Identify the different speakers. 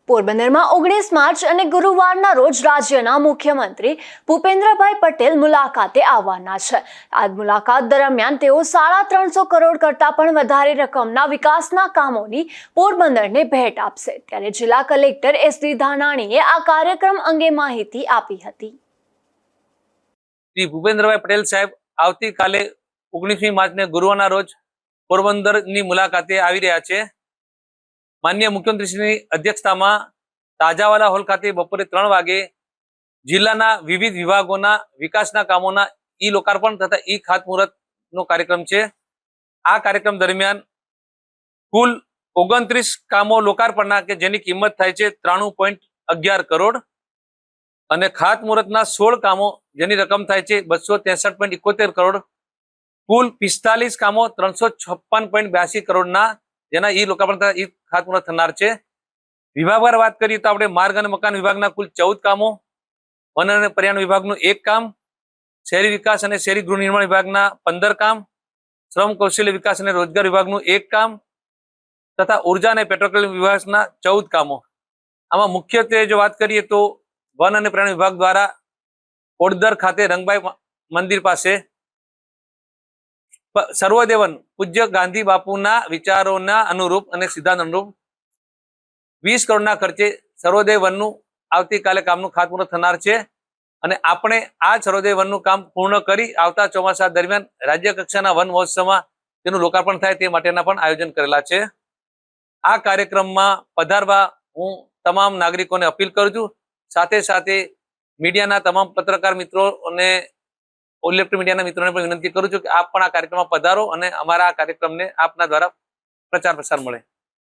Speaker 1: પોરબંદરમાં 19 માર્ચ અને ગુરુવારના રોજ રાજ્યના મુખ્યમંત્રી ભૂપેન્દ્રભાઈ પટેલ મુલાકાતે આવવાના છે। આ મુલાકાત દરમિયાન તેઓ 350 કરોડ કરતાં પણ વધારે રકમના વિકાસના કામોની પોરબંદરને ભેટ આપશે। ત્યારે જિલ્લા કલેક્ટર એસડી ધાનાણીએ આ કાર્યક્રમ અંગે માહિતી આપી હતી।
Speaker 2: શ્રી ભૂપેન્દ્રભાઈ પટેલ સાહેબ આવતીકાલે 19મી માર્ચને ગુરુવારના રોજ પોરબંદરની મુલાકાતે આવી રહ્યા છે। माननीय मुख्यमंत्री अध्यक्षता में ताजावाला हॉल खाते बपोरे 3 वागे जिल्लाना विविध विभागों विकास कामों ई लोकार्पण तथा ई खातमुहूर्त नो कार्यक्रम है। आ कार्यक्रम दरमियान कुल 29 कामों लोकार्पण के जेनी किंमत थाय छे 93.11 करोड़ और खातमुहूर्तना 16 कामों जेनी रकम थाय छे 263.71 करोड़। कुल 45 कामों 356.82 करोड़ जेना ई लोकार्पण तथा ई खातमुहूर्त थनार छे। विभागवार बात करिए तो आपणे मार्ग और मकान विभागना कुल 14 कामों, वन और पर्यावरण विभागनुं 1 काम, शहरी विकास और शहरी गृह निर्माण विभागना 15 काम, श्रम कौशल्य विकास और रोजगार विभागनुं 1 काम तथा ऊर्जा और पेट्रोकेमिकल विभागना 14 कामों। आमां मुख्यत्वे जो बात करिए तो वन और पर्यावरण विभाग द्वारा ओडदर खाते रंगभाई मंदिर पासे सर्वोदय वन पूज्य गांधी बापूना विचारोना अनुरूप और सिद्धांत अनुरूप 20 करोड़ना खर्चे सर्वोदय वननु आवतीकाले कामनु खातमुहूर्त थनार छे। अने आपणे आ सर्वोदय वननु काम पूर्ण करी आवता ચોમાસા दरमियान राज्य कक्षाना वन महोत्सवमां तेनुं लोकार्पण थाय ते माटेना पण आयोजन करेला छे। आ कार्यक्रममां पधारवा हूँ तमाम नागरिकोने अपील करूं छुं। साथे साथे मीडियाना तमाम पत्रकार मित्रों ने इलेक्ट्रिक मीडिया मित्रों ने विनंती करूं छुं कि आप पण आ कार्यक्रम में पधारो और अमारा आ कार्यक्रम ने आपना द्वारा प्रचार प्रसार मळे।